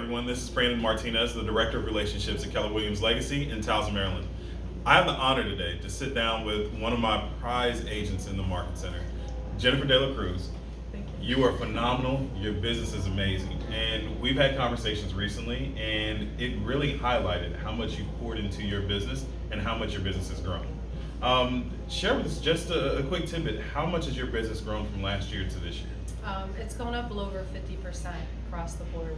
everyone. This is Brandon Martinez, the Director of Relationships at Keller Williams Legacy in Towson, Maryland. I have the honor today to sit down with one of my prize agents in the Market Center, Jennifer Dela Cruz. Thank you. You are phenomenal. Your business is amazing. And we've had conversations recently, and it really highlighted how much you've poured into your business and how much your business has grown. Share with us just a quick tidbit. How much has your business grown from last year to this year? It's gone up a little over 50% across the board.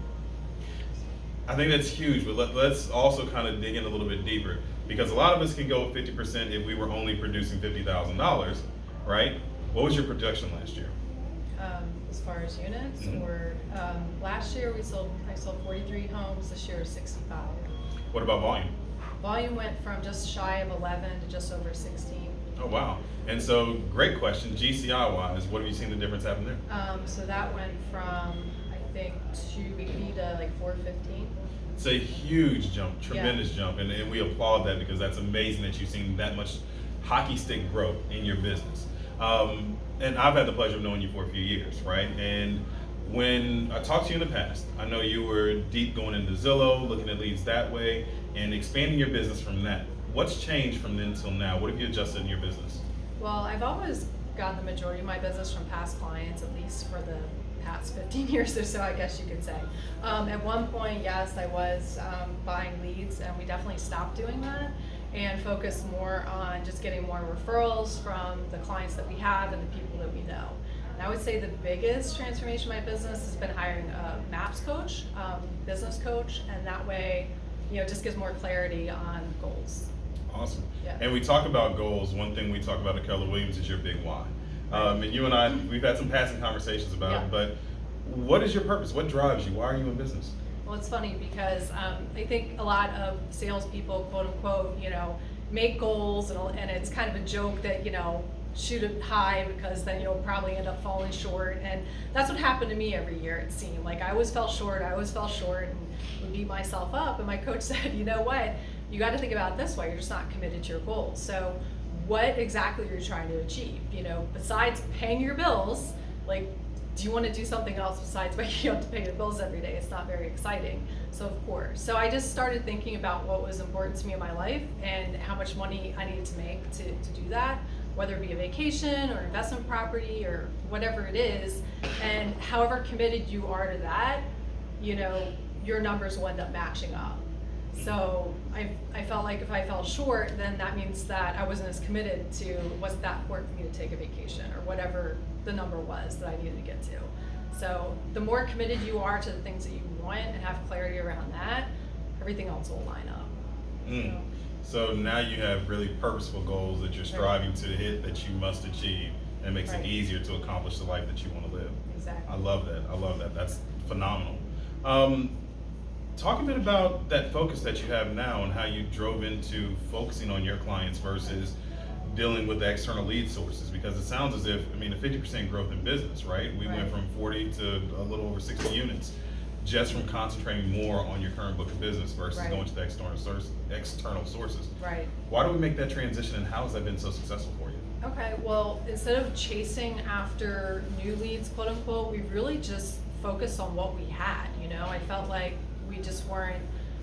I think that's huge, but let's also kind of dig in a little bit deeper, because a lot of us can go 50% if we were only producing $50,000, right? What was your production last year? As far as units, or last year I sold 43 homes. This year 65. What about volume? Volume went from just shy of 11 to just over 16. Oh wow! And so, great question. GCI wise, what have you seen the difference happen there? So that went from I think 280 to like 415. It's a huge jump, tremendous jump, and we applaud that, because that's amazing that you've seen that much hockey stick growth in your business. And I've had the pleasure of knowing you for a few years, right? And when I talked to you in the past, I know you were deep going into Zillow, looking at leads that way, and expanding your business from that. What's changed from then till now? What have you adjusted in your business? Well, I've always gotten the majority of my business from past clients, at least for the past 15 years or so, I guess you could say. At one point, yes, I was buying leads, and we definitely stopped doing that and focused more on just getting more referrals from the clients that we have and the people that we know. And I would say the biggest transformation of my business has been hiring a MAPS coach, business coach, and that way, it just gives more clarity on goals. Awesome. Yeah. And we talk about goals. One thing we talk about at Keller Williams is your big why. And you and I, we've had some passing conversations about it, but what is your purpose? What drives you? Why are you in business? Well, it's funny because I think a lot of salespeople, quote unquote, make goals, and it's kind of a joke that, shoot it high, because then you'll probably end up falling short. And that's what happened to me every year, it seemed. Like I always fell short, and would beat myself up. And my coach said, you know what? You got to think about it this way. You're just not committed to your goals. So what exactly are you trying to achieve? Besides paying your bills, like, do you want to do something else besides waking up to pay your bills every day? It's not very exciting. So of course. So I just started thinking about what was important to me in my life and how much money I needed to make to do that, whether it be a vacation or investment property or whatever it is. And however committed you are to that, your numbers will end up matching up. So I felt like if I fell short, then that means that I wasn't as committed to, it wasn't that important for me to take a vacation or whatever the number was that I needed to get to. So the more committed you are to the things that you want and have clarity around that, everything else will line up. So now you have really purposeful goals that you're striving to hit, that you must achieve, and it makes it easier to accomplish the life that you want to live. Exactly. I love that. That's phenomenal. Talk a bit about that focus that you have now and how you drove into focusing on your clients versus dealing with the external lead sources, because it sounds as if, a 50% growth in business, right? We went from 40 to a little over 60 units just from concentrating more on your current book of business versus going to the external sources. Right. Why do we make that transition, and how has that been so successful for you? Okay, well, instead of chasing after new leads, quote unquote, we really just focused on what we had. I felt like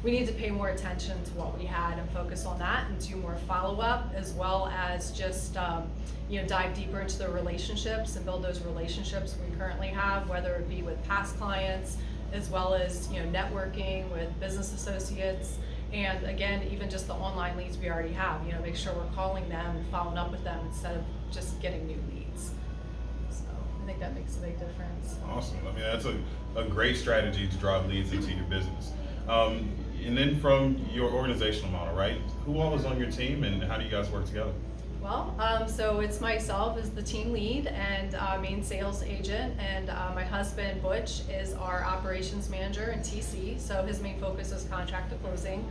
we need to pay more attention to what we had and focus on that and do more follow-up, as well as just dive deeper into the relationships and build those relationships we currently have, whether it be with past clients, as well as networking with business associates, and again, even just the online leads we already have. Make sure we're calling them and following up with them instead of just getting new leads. So I think that makes a big difference. Awesome. That's a great strategy to drive leads into your business. And then from your organizational model, right? Who all is on your team, and how do you guys work together? Well, so it's myself as the team lead and main sales agent, and my husband Butch is our operations manager and TC. So his main focus is contract to closing.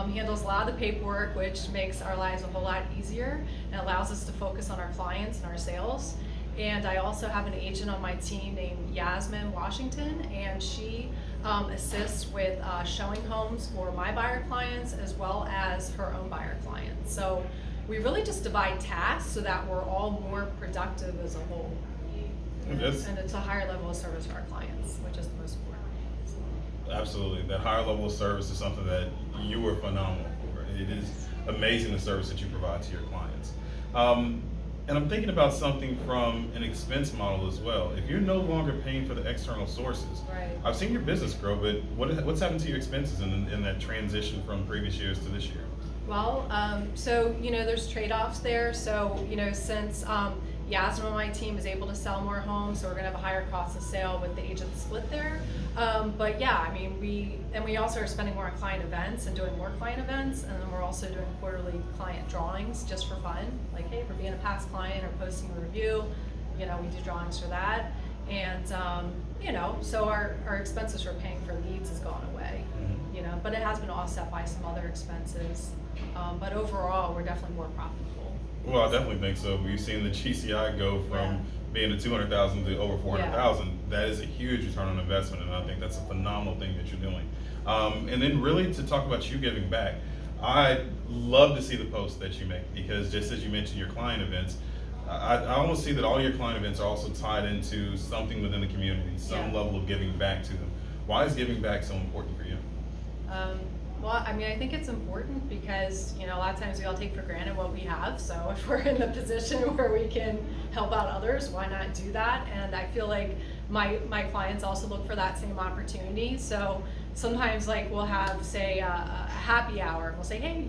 He handles a lot of the paperwork, which makes our lives a whole lot easier and allows us to focus on our clients and our sales. And I also have an agent on my team named Yasmin Washington, and she assists with showing homes for my buyer clients as well as her own buyer clients. So we really just divide tasks so that we're all more productive as a whole. And it's a higher level of service for our clients, which is the most important. Absolutely. That higher level of service is something that you are phenomenal for. It is amazing the service that you provide to your clients. And I'm thinking about something from an expense model as well. If you're no longer paying for the external sources, Right. I've seen your business grow, but what's happened to your expenses in that transition from previous years to this year? Well, so, there's trade-offs there. So, since Yasmin on my team is able to sell more homes, so we're gonna have a higher cost of sale with the agent split there. But yeah, I mean, we also are spending more on client events and doing more client events, and then we're also doing quarterly client drawings just for fun. Like, hey, for being a past client or posting a review, we do drawings for that. And, so our expenses for paying for leads has gone away, but it has been offset by some other expenses. But overall, we're definitely more profitable. Well, I definitely think so. We've seen the GCI go from being at 200,000 to over 400,000. That is a huge return on investment, and I think that's a phenomenal thing that you're doing. And then really to talk about you giving back, I love to see the posts that you make, because just as you mentioned your client events, I almost see that all your client events are also tied into something within the community, some level of giving back to them. Why is giving back so important for you? Well, I mean, I think it's important because, a lot of times we all take for granted what we have. So if we're in the position where we can help out others, why not do that? And I feel like my clients also look for that same opportunity. So sometimes we'll have, say, a happy hour. We'll say, hey,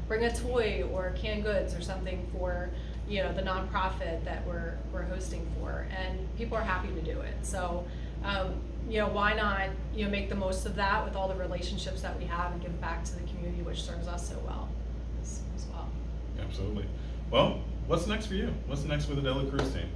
bring a toy or canned goods or something for, the nonprofit that we're hosting for. And people are happy to do it. So, why not, make the most of that with all the relationships that we have and give back to the community, which serves us so well as well. Absolutely. Well, what's next for you? What's next for the Dela Cruz team?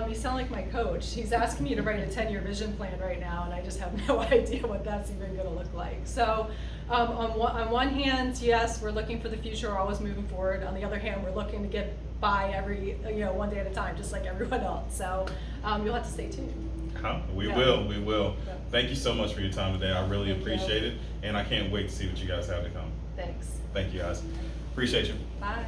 You sound like my coach. He's asking me to write a 10-year vision plan right now, and I just have no idea what that's even going to look like. So on one hand, yes, we're looking for the future. We're always moving forward. On the other hand, we're looking to get by every, one day at a time, just like everyone else. So you'll have to stay tuned. We will. Yeah. Thank you so much for your time today. I really appreciate it, and I can't wait to see what you guys have to come. Thanks. Thank you, guys. Appreciate you. Bye.